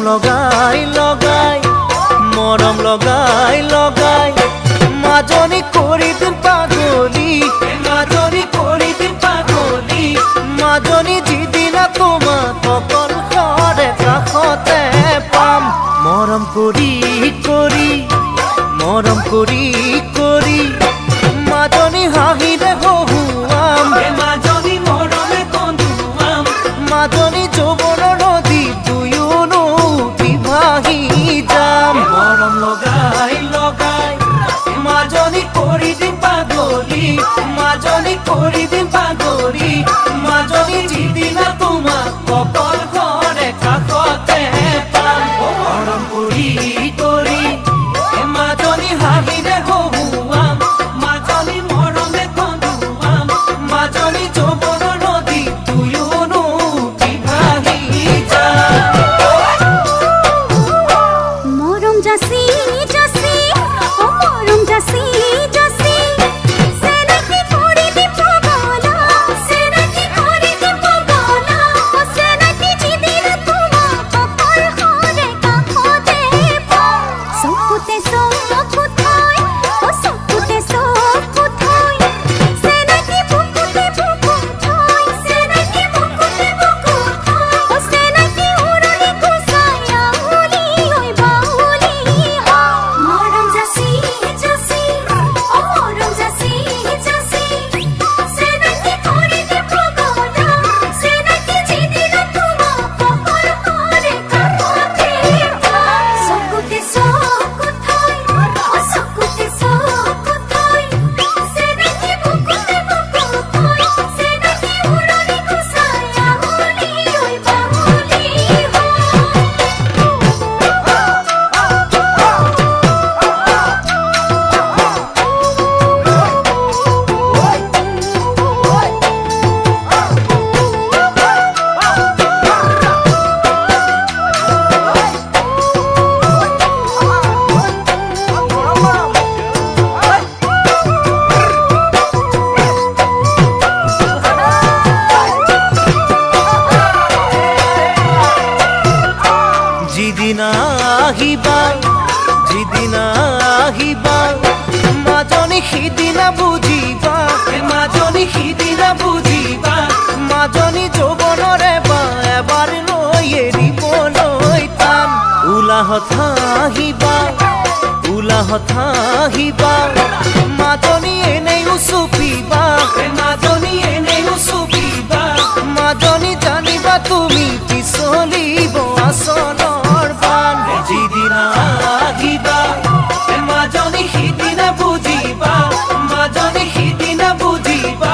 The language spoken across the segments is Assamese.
লগাই লগাই মৰম লগাই লগাই মাজনী কৰি দিম পাগলী মাজনী কৰি দিম পাগলী মাজনী যিদিনা তোমাক অকল ঘৰে কাষতে পাম মৰম কৰি কৰি মৰম কৰি কৰি মাজনী হাঁহিৰে হহুৱাম মাজনী মৰমে কন্দুৱাম মাজনী যৌৱনৰ নদী দুয়োনো বিভাহি যাম মৰম লগাই লগাই মাজনী কৰি দিম পাগলী মাজনী কৰি দিম পাগলী মাজনী যিদিনা তোমাক অকল ঘৰে কাষতে পাম মৰম কৰি কৰি মাজনী হাঁহিৰে হহুৱাম মাজনী মৰমে কন্দুৱাম মাজনী যৌৱনৰ নদী দুয়োনো বিভাহি যাম মৰম জাচি জাচি ও মৰম জাচি জাচি সেনাকি কৰি দি পগলা সেনাকি কৰি দি পগলা ও সেনাকি যিদিনা তোমাক অকল ঘৰে কাষতে পাম চকুতে চকু থৈ ও চকুতে চকু থৈ সেনাকি বুকুতে বুকু থৈ সেনাকি বুকুতে বুকু থৈ ও সেনাকি উৰণি কুচাই আউলি ঐ বাউলি মৰম জাচি জাচি ও মৰম জাচি জাচি সেনাকি কৰি দি পগলা সেনাকি যিদিনা তোমাক অকল ঘৰে কাষতে পাম চকুতে চকু থৈ ও চকুতে চকু থৈ সেনাকি বুকুতে বুকু থৈ সেনাকি উৰণি কুচাই আউলি ঐ বাউলি যিদিনা আহিবা যিদিনা আহিবা মাজনী সিদিনা বুজিবা মাজনী সিদিনা বুজিবা মাজনী যৌৱনৰে বা এবাৰ লৈ এৰিবলৈ টান উলাহত আহিবা উলাহত আহিবা মাজনী এনেই উচুপিবা মাজনী এনেই উচুপিবা মাজনী জানিবা তুমি পিছলিব আচলৰ বান যিদিনা আহিবা মাজনী সিদিনা বুজিবা মাজনী সিদিনা বুজিবা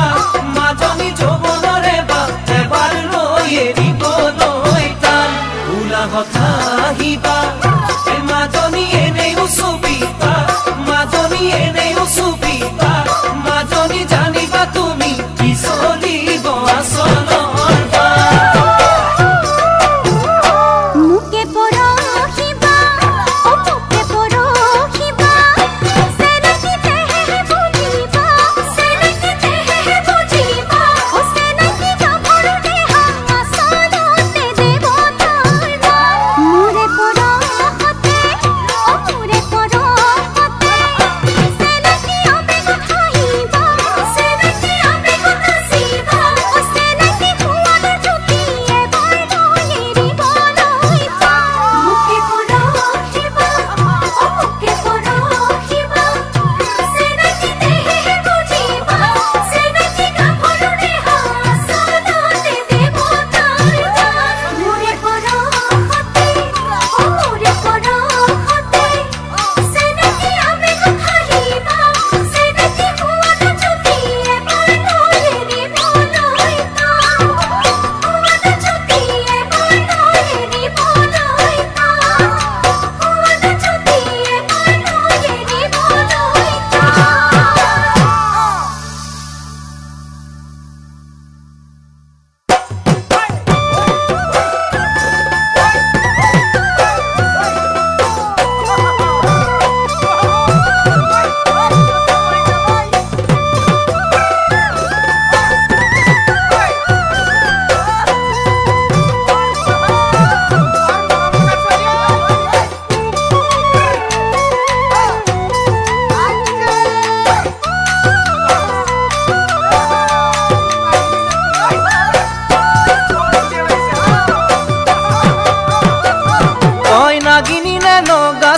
মাজনী যৌৱনৰে বা এবাৰ লৈ এৰিবলৈ টান উলাহত আহিবা মাজনী এনেই উচুপিবা মাজনী এনেই উচুপিবা মাজনী জানিবা তুমি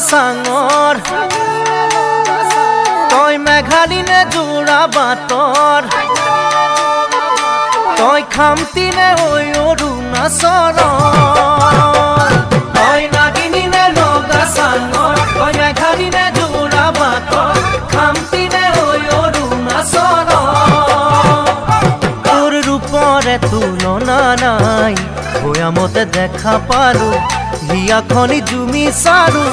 চাঙৰ তই মেঘালিনে যোৰা বাটৰ তই খামতিনে ঐ অৰুণাচলৰ তই নাগিনীনে লগা চাঙৰ তই মেঘালিনে যোৰা বাটৰ খামতিনে ঐ অৰুণাচলৰ তোৰ ৰূপৰে তুলনা নাই ভৈয়ামতে দেখা পালো হিয়াখনি জুমি চাৰো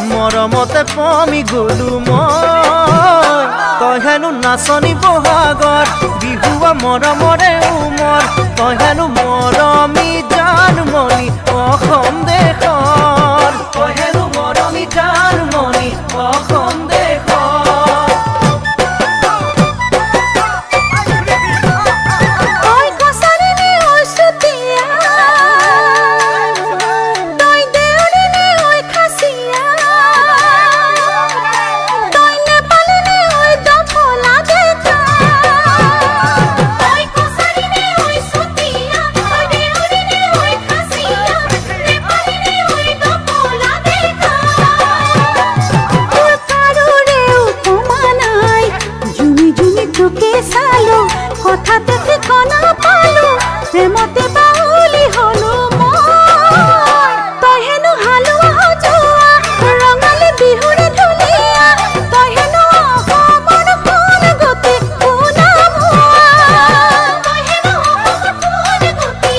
মৰমতে পমি গলো মই তই হেনো নাচনি বহাগৰ বিহুৱা মৰমৰে উমৰ তই হেনো মৰমী জানমণি অসম দেশৰ তই হেনো মৰমী জানমণি অসম দেশৰ কথাতে ঠিকনা পালো প্ৰেমতে বাউলি হলো মই তই হেনো হালোৱা সজোৱা ৰঙালী বিহুৰে ধুনীয়া তই হেনো অসমৰ সোণ গতি সোণামুৱা তই হেনো অসমৰ সোণ গতি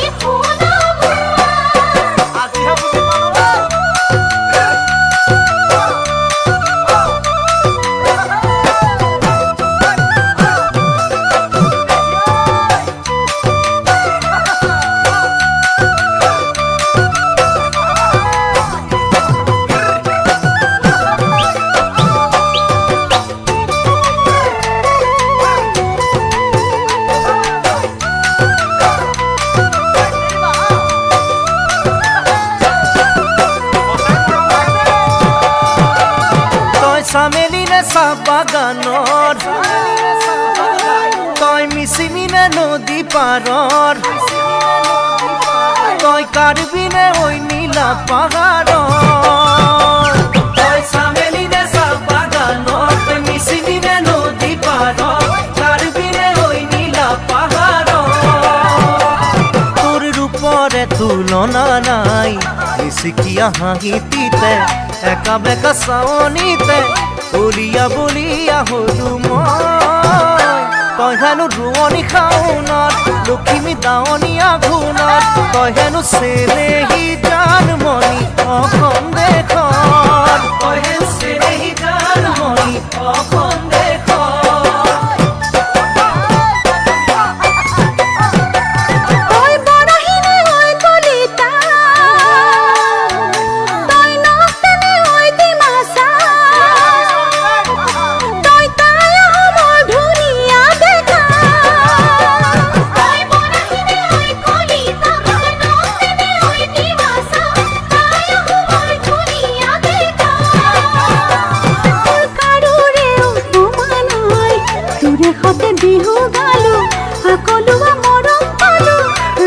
চামেলিনে চাহ বাগানৰ তই মিচিমিনে নদী পাৰৰ তই কাৰ্বিনে ঐ নীলা পাহাৰৰ তই চামেলিনে চাহ বাগানৰ তই মিচিমিনে নদী পাৰৰ কাৰ্বিনে ঐ নীলা পাহাৰৰ তোৰ ৰূপৰে তুলনা নাই মিচিকিয়া হাঁহিতিতে একা বেকা চাৱনিতে বলিয়া বলিয়া হলো মই তই হেনো ৰোৱনী খাওনত লখিমী দাৱনীয়া ঘূনত তই হেনো চেনেহী জানমণি অসম দেশৰ তই হেনো চেনেহী জানমণি অসম দেশৰ বিহু গালো সকলোৱা মৰম পালো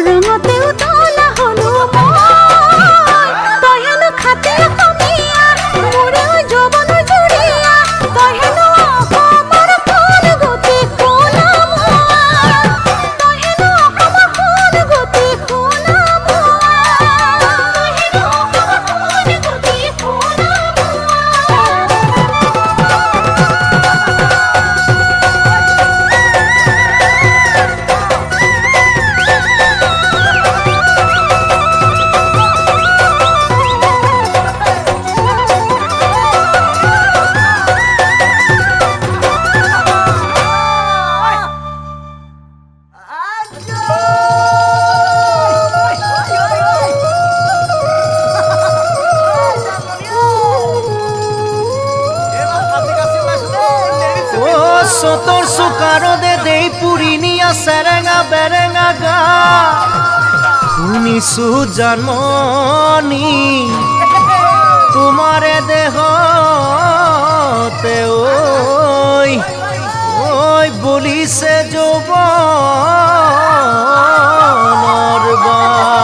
ৰঙতে উতলা হলো মই তই হেনো খাতে অসমীয়া মোৰে যৌৱন জুৰিয়া তই হেনো অসমৰ সোণ গতি সোণামুৱা তই হেনো অসমৰ সোণ গতি সোণামুৱা তই হেনো অসমৰ সোণ গতি চতৰ চুকাৰদে দেই পুৰিনিয়া চেৰেঙা বেৰেঙা গা শুনিছো জানমণি তোমাৰে দেহতে ঐ বলিছে যৌৱনৰ বাণ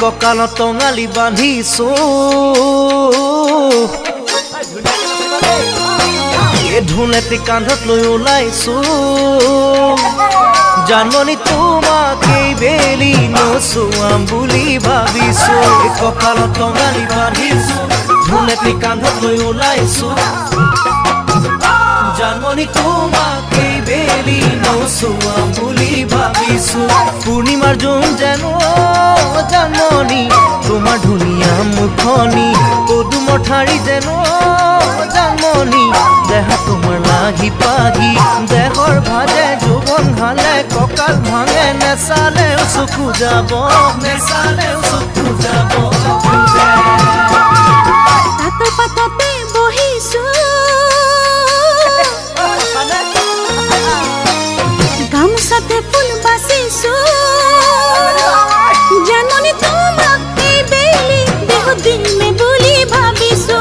কঁকালত টঙালি বান্ধিছো ঢোলেটি কান্ধত লৈ ওলাইছো জানমণি তোমাকেই বেলি নচুৱাম বুলি ভাবিছো কঁকালত টঙালি বান্ধিছো ঢোলেটি কান্ধত লৈ ওলাইছো জানমণি তোমাকেই বেলি নচুৱাম বুলি ভাবিছো পূৰ্ণিমাৰ জোন যেন জানমণি তোমাৰ ধুনীয়া মুখনি পদুমৰ ঠাৰি যেন জানমণি দেহা তোমাৰ লাগি পাগি দেহৰ ভাজে যৌৱন হালে কঁকাল ভাঙে নেচালেও চকু যাব নেচালেও চকু যাব তাতৰ পাততে বহিছো গামোচাতে ফুল বাচিছো জানমণি তোমাক এই বেলি দেহ দিল মে বুলি ভাবিছো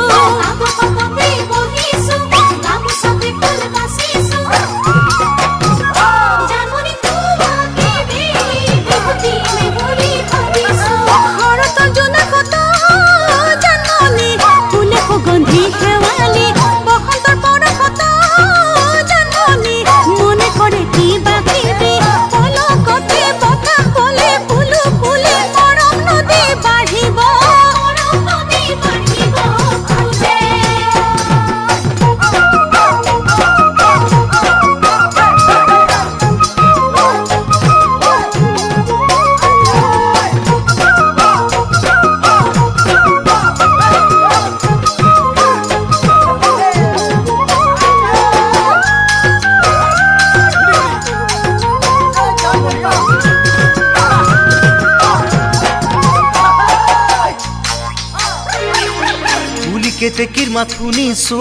কেতেকীৰ মাত শুনিছো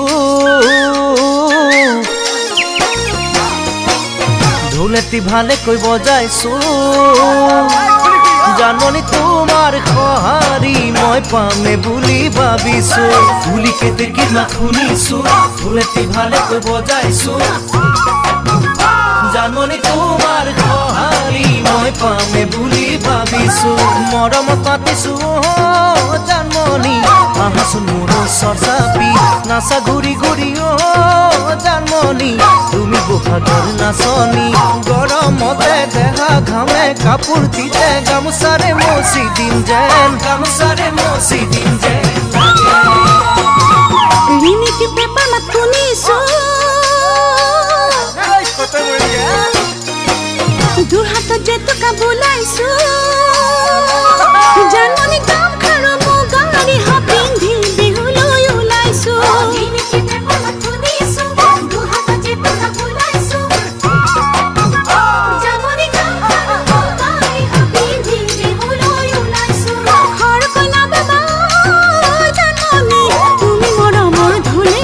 ঢোলেটি ভালেকৈ বজাইছো জানমণি তোমাৰ সঁহাৰি মই পামে বুলি ভাবিছো ধুলি কেতেকীৰ মাত শুনিছো ঢোলেটি ভালেকৈ বজাইছো জানমণি তোমাৰ সঁহাৰি মই পামে বুলি ভাবিছো মৰমত পাতিছো জানমণি আহাচোন মোৰ ওচৰ চাপি নাচা ঘূৰি ঘূৰি জানমণি তুমি বহাগৰ নাচনি গৰমতে দেহা ঘামে কাপোৰ দিলে গামোচাৰে মচি দিম যেন গামোচাৰে মচি দিম যেন ৰিণিকি পেপাৰ মাত শুনিছো তোৰ হাতত জেতুকা বোলাইছো জানমণি কাম খাৰ মুগাৰি পিন্ধি বিহুলৈ ওলাইছো ঘৰ কইনা বাবা জানমণি তুমি মৰমৰ ধুলে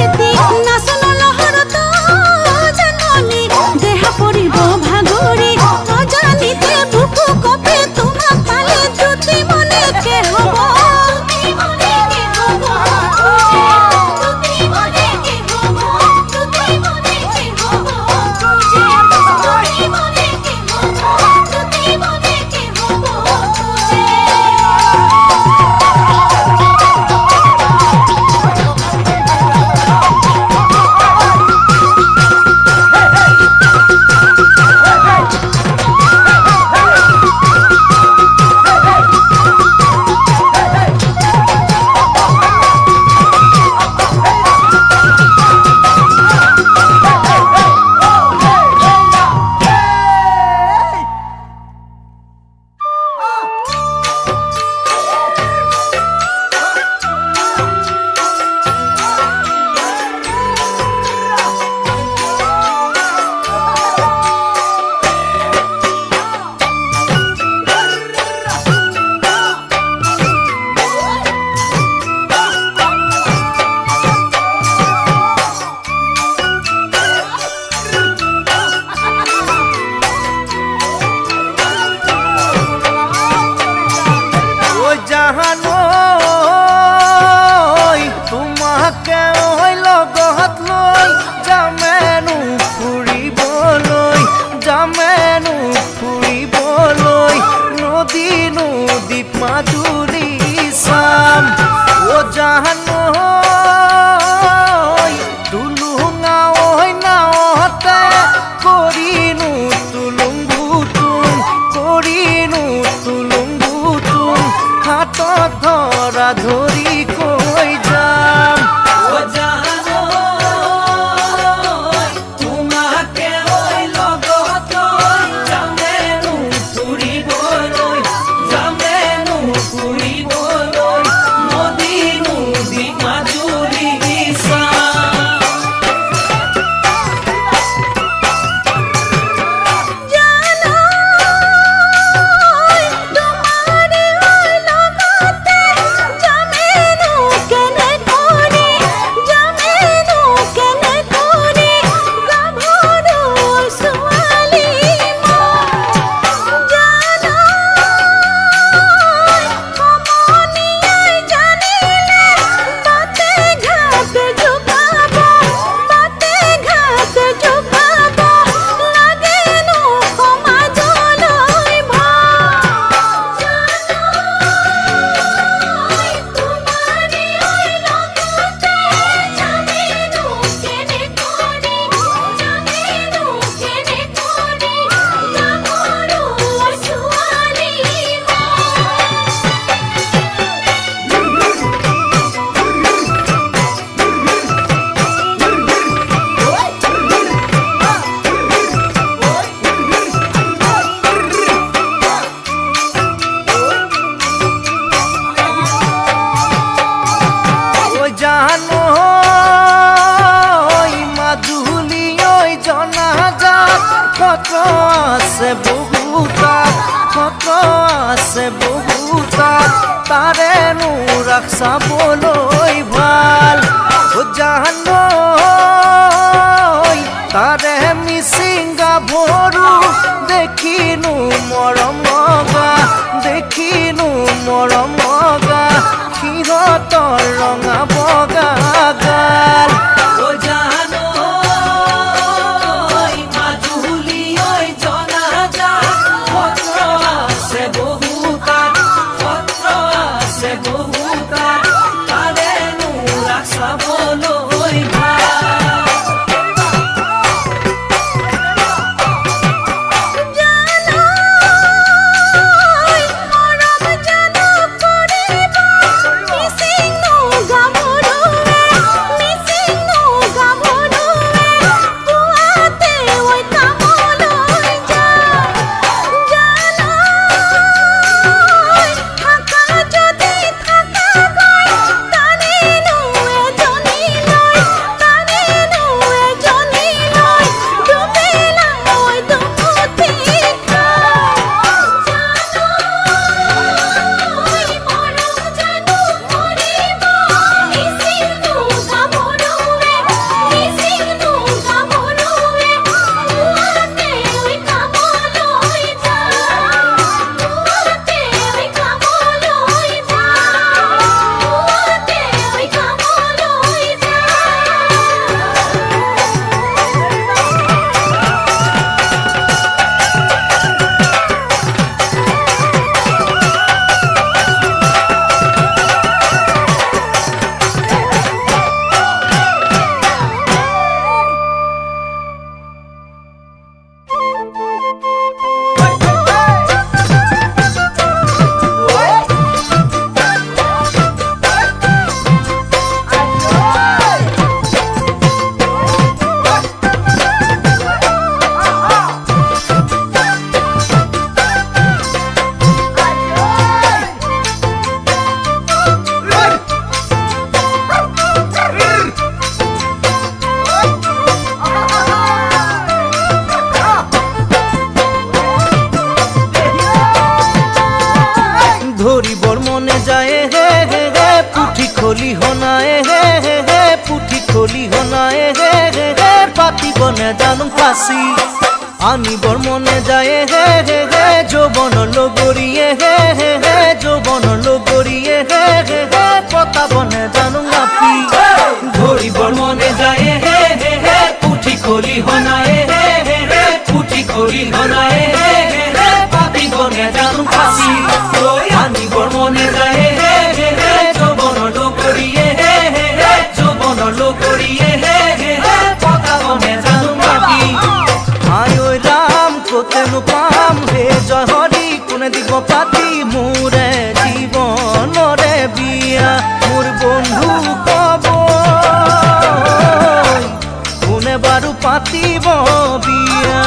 কত আছে বহুতাত কত আছে বহুতাত তাৰেনো ৰাস চাবলৈ ভাল জানৈ তাৰে মিচিং গাভৰু দেখিনো মৰম লগা দেখিনো মৰম লগা সিহঁতৰ ৰঙা বগা গাল ধরিবর মনে যায় হে হে হে পুঠি খলি হনায় হে হে হে পুঠি খলি হনায় হে হে হে পাতিব নে জানো ফাঁসি আনিবর মনে যায় হে হে হে যৌবন লগরিয়ে হে হে হে যৌবন লগরিয়ে হে হে হে পতাব নে জানো নাপি ধরিবর মনে যায় হে হে হে পুঠি খলি হনায় হে হে হে পুঠি খলি হনায় হে হে হে পাতিব নে জানো ফাঁসি আনিবর মনে যায় হে হে হে যৌবন লগরিয়ে হে হে হে যৌবন লগরিয়ে হে হে হে পতাব নে জানো নাপি আয় ঐ রাম কোতেনো পাম হে জয় হরি কোনে দিব পাতি মোরে জীবনরে বিয়া মোর বন্ধু কব কোনে বারু পাতিব বিয়া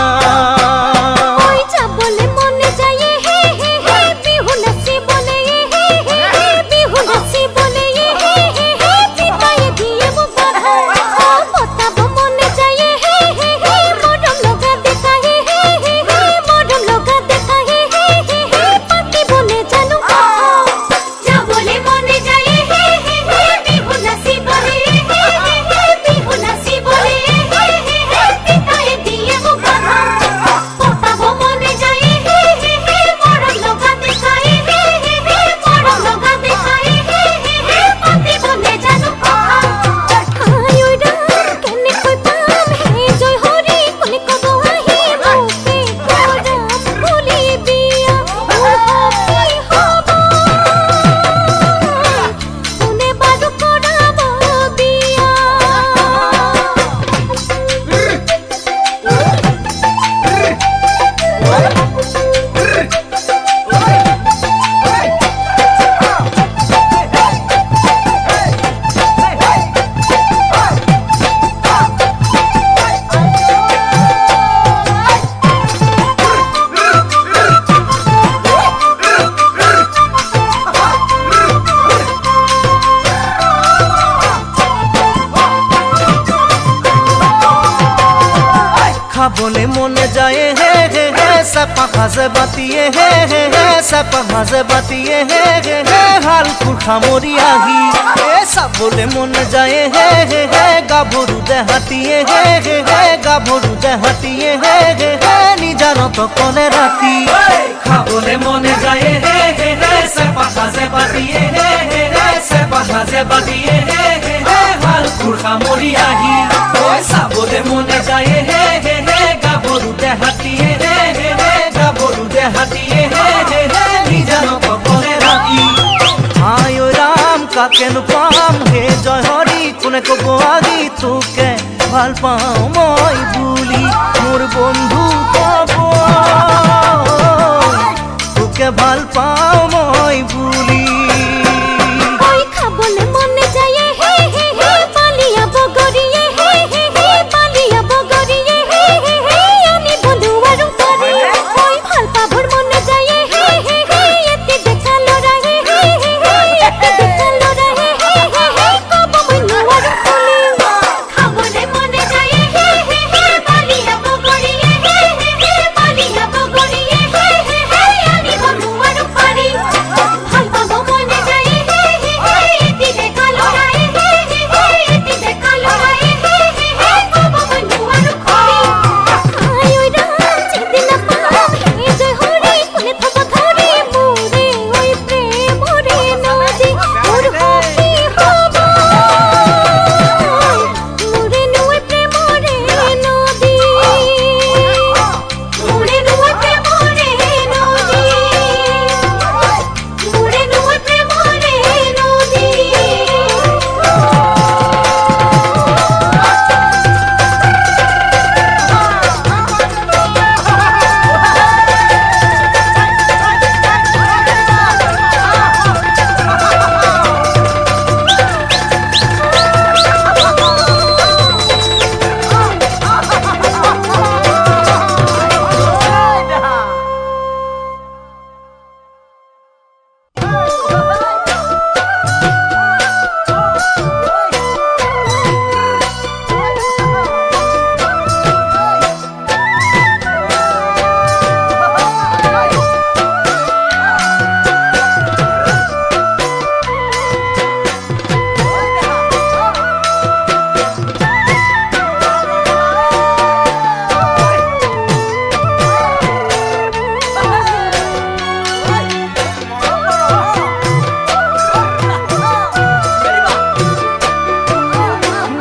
খাবলে মনে যায় হে হে হে চেপা সাজে বাতিয়ে হে হে হে চেপা সাজে বাতিয়ে হে হে হে হালকুৰ সামৰি আহি চাবলে মনে যায় হে হে হে গাভৰু দেহাতিয়ে হে হে হে গাভৰু দেহাতিয়ে হে হে হে নিজানত কলে ৰাতি খাবলে মনে যায় হে হে হে চেপা সাজে বাতিয়ে হে হে হে চেপা সাজে বাতিয়ে হে হে হে হালকুৰ সামৰি আহি চাবলে মনে যায় হে হে হে গাভৰু দেহাতিয়ে হে হে হে গাভৰু দেহাতিয়ে হে হে হে নিজানত কলে ৰাতি আয় ঐ ৰাম কাকেনো পাম হে জয় হৰি কোনে কব আজি তোকে ভাল পাওঁ মই বুলি মোৰ বন্ধু কব তোকে ভাল পাওঁ মই বুলি ওই খাবলে মনে যায় হে হে হে পালিয়া বগরিয়ে হে হে হে পালিয়া বগরিয়ে হে হে হে আমি বন্ধু আৰু কৰে ওই ভাল পাবৰ মনে যায় হে হে হে এতি দেখা লৰা হে হে হে এতি দেখা লৰা হে হে হে কব বন্ধু আৰু শুনি খাবলে মনে যায় হে হে হে পালিয়া বগরিয়ে হে হে হে পালিয়া বগরিয়ে হে হে হে আমি বন্ধু আৰু পাৰি ভাল পাব মনে যায় হে হে হে এতি দেখা লৰা হে হে হে এতি দেখা লৰা হে হে হে কব বন্ধু আৰু শুনি আয় ওই রাম চিন্তি না পাম হে জয় হরি কোনে থব ধরি মোরে ওই প্রেম রে নদী মোর হবি হব মোরে নয় প্রেম রে নদী মোরে নয় প্রেম রে নদী মোরে নয় প্রেম রে নদী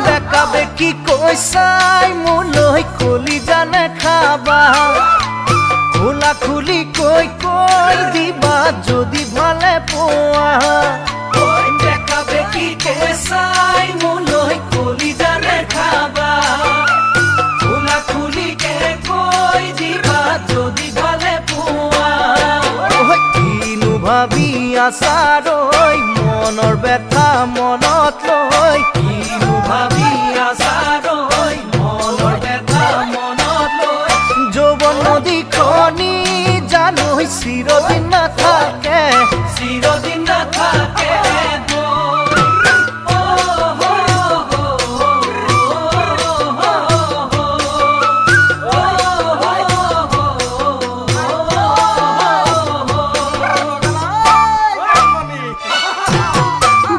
দেখাবে কি কৈছাই মোলৈ কলি জানে খাবা খোলা খুলি কৈ কৈ দিবা যদি ভালে পোৱা দেখাবে কি কৈছাই মোলৈ কলি জানে খাবা খোলা খুলিকে কৈ দিবা যদি ভালে পোৱা কিনো ভাবি আছাৰৈ মনৰ ব্যথা মনত লৈ কিনো ভাবি আছাৰৈ মনৰ ব্যথা মনত লৈ যৌৱন নদীখনি জানো চিৰদিন নাথাকে চিৰদিন নাথাকে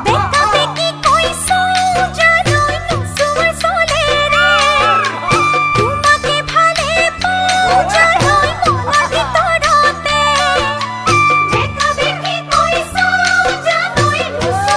বেকা বেকি কইছো জানোই নসুৰ চলে ৰে তোমাকে ভালে পাও জানোই মনৰ ভিতৰতে বেকা বেকি কইছো জানোই নসুৰ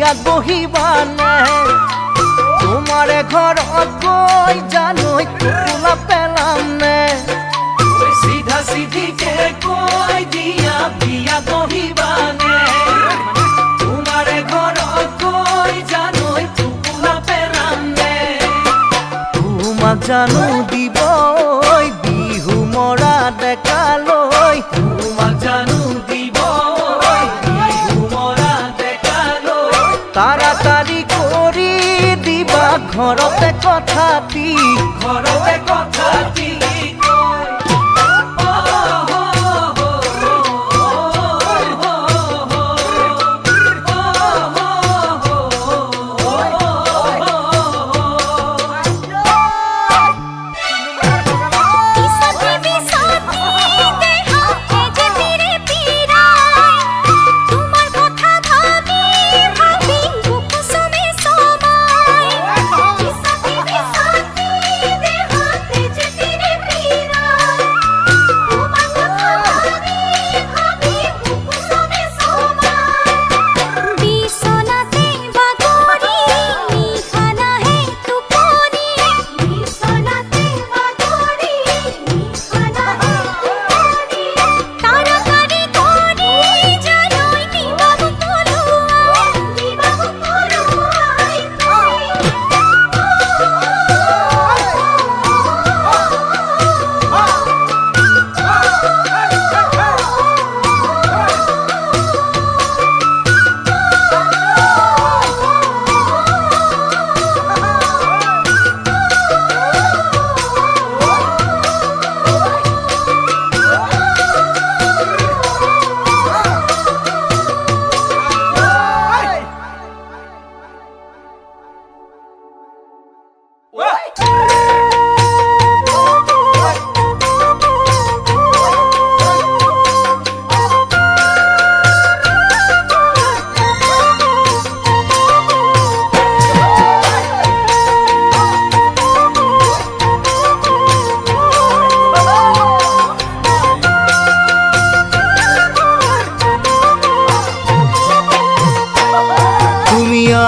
বিয়াত বহিবানে তোমাৰে ঘৰত গৈ জানৈ টোপোলা পেলাম নে চিধা চিধিকে কৈ দিয়া বিয়া বহিবানে তোমাৰে ঘৰত গৈ জানৈ টোপোলা পেলাম নে তোমাক জানো দিব বিহু মৰা ডেকালৈ তোমাক জানো দিব বিহু মৰা ডেকালৈ তাড়াতাড়ি কৰি দিবা ঘৰতে কথাটি ঘৰতে কথাটি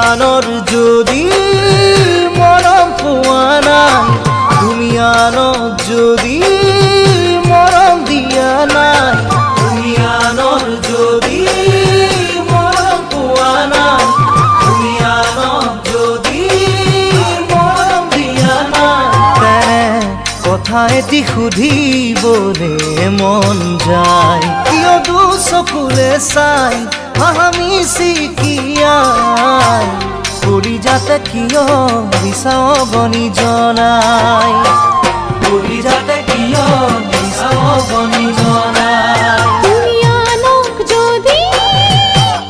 আনৰ যদি মৰম পোৱা নাই তুমি আনক যদি মৰম দিয়া নাই তুমি আনৰ যদি মৰম পোৱা নাই তুমি আনক যদি মৰম দিয়া নাই তেনে কথা এটি সুধিবলে মন যায় কিয় দুচকুলে চাই আমি শিকিয়াই কৰি যাতে কিয় বিচাও বনি জনাই কৰি যাতে কিয় বিচাও বনি জনাই তুমি আনক যদি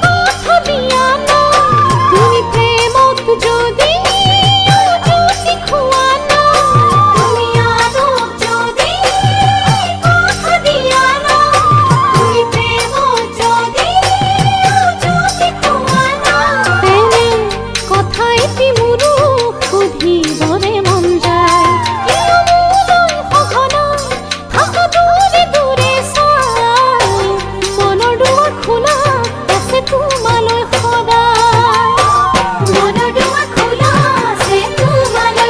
কথা দিয়া না তুমি প্ৰেমত যদি জ্যোতি খোৱা না তুমি আনক যদি কথা দিয়া না তুমি প্ৰেমত যদি জ্যোতি খোৱা না তেনে কথা এটি মোৰো সুধিবৰে মন যায় কিয় মোলৈ সঘনাই থাকা দূৰে দূৰে চাই মনৰ দুৱাৰ খোলা আছে তোমালৈ সদায় মনৰ দুৱাৰ খোলা আছে তোমালৈ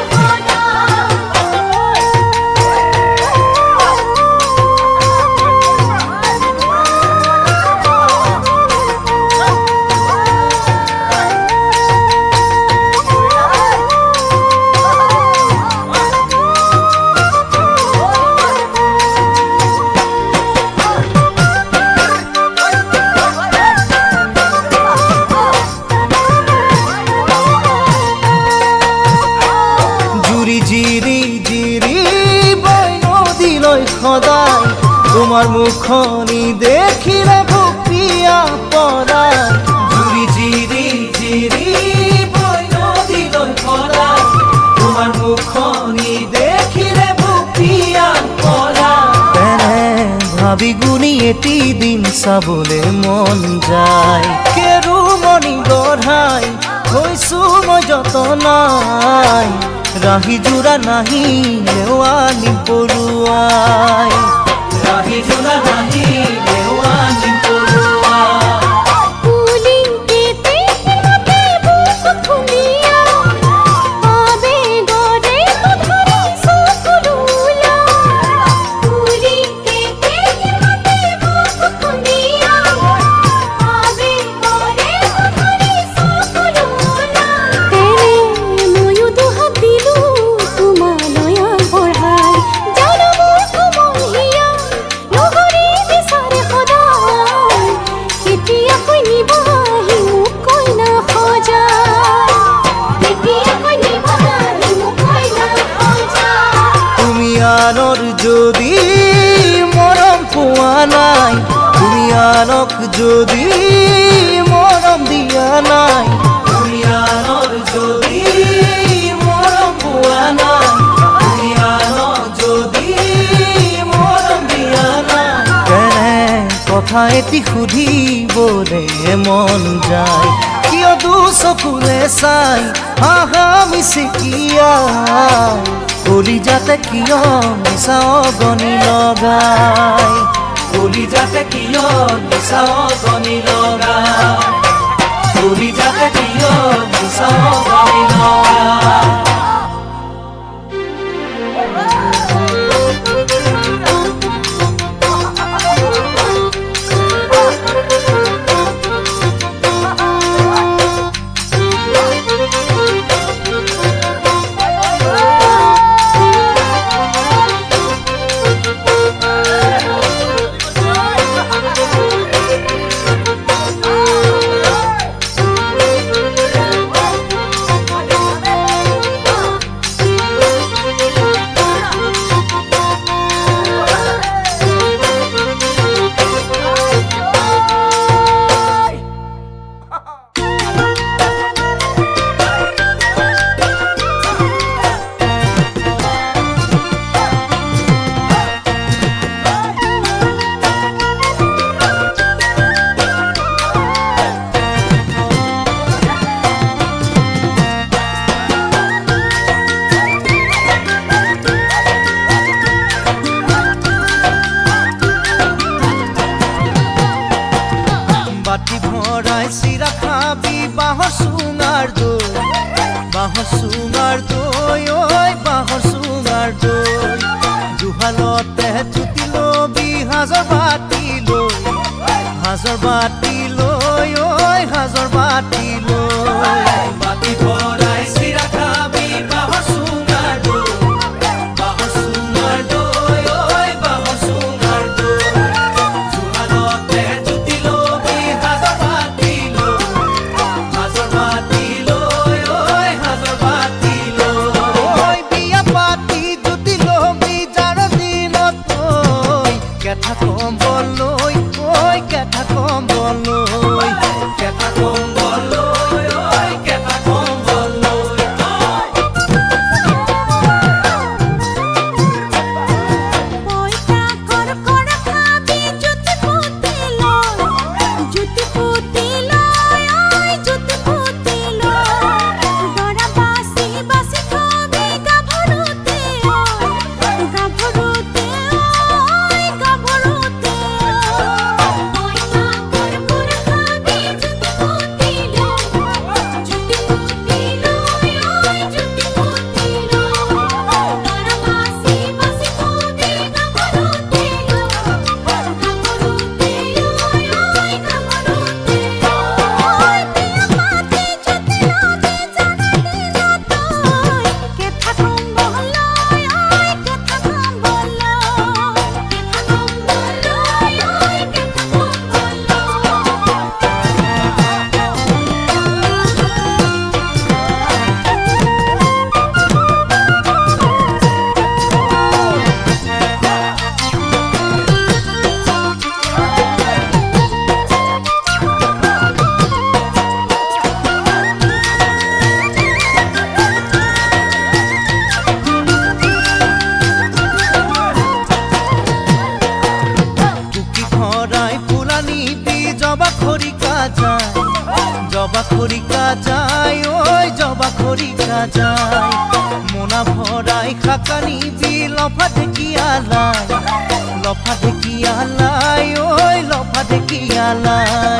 জুৰি জিৰি জিৰি বৈ নদীলৈ সদায় তোমাৰ মুখনি দেখিলে ভুপিয়া পৰাই জুৰি জিৰি জিৰি বৈ নদীলৈ সদায় তোমাৰ মুখনি দেখিলে ভুপিয়া পৰাই তেনে ভাবি গুণি এটি দিন চাবলে মন যায় কেৰুমণি গঢ়াই হৈছো মই যতনাই ৰাহি জোৰা নাহি লেৱানি পৰুৱাই ৰাহি জোৰা নাহি লেৱানি পৰুৱাই পুলিং কেতে মতে নাই তুমি আনক যদি মৰম দিয়া নাই তুমি আনৰ যদি মৰম পোৱা নাই তুমি আনক যদি মৰম দিয়া নাই কেনে কথা এটি সুধিবলে মন যায় কিয় দুচকুৰে চাই হাহা মিচিকিয়া কলিজাতে কিয় মিছা অগনি লগাই কলিজাতে কিয় মিছা অগনি লগা কলিজাতে কিয় মিছা অগনি লগা বাটি ভৰাই চিৰা খাবি বাঁহৰ চুঙাৰ দৈ বাঁহৰ চুঙাৰ দৈ ঐ বাঁহৰ চুঙাৰ দৈ জুহালতে জুতি লবি সাজৰ বাতি লৈ ঐ সাজৰ বাতি লৈ বাতি ভৰাই চিৰা খাবি বাঁহৰ চুঙাৰ দৈ বাঁহৰ চুঙাৰ দৈ ঐ বাঁহৰ চুঙাৰ দৈ জুহালতে জুতি লবি সাজৰ বাতি লৈ ঐ সাজৰ বাতি লৈ ঐ বিয়া পাতি জুতি লবি যাৰ দিনত ঐ কেঠা কম্বল লৈ ঐ কেঠা কম্বল লৈ কেঁথা কম্বল লৈ ঐ কেঁথা কম্বল লৈ পইতা কৰকৰা খাবি জুতি পুতি লৈ জুতি পুতি লৈ ঐ জুতি পুতি লৈ দৰা বাছি বাছি খাবি গাভৰুতে ঐ গাভৰুতে পইতা কৰকৰা খাবি জুতি পুতি লৈ জুতি পুতি লৈ ঐ জুতি পুতি লৈ দৰা বাছি বাছি খাবি গাভৰুতে গাভৰুতে কেঠা কম্বল লৈ কেঠা কম্বল লৈ টুকি ভৰাই ফুলা নিবি জবা খৰিকা যায় ঐ জবা খৰিকা যায় মোনা ভৰাই শাকা নিবি লফা ঢেকিয়ালাই ঐ লফা ঢেকিয়ালাই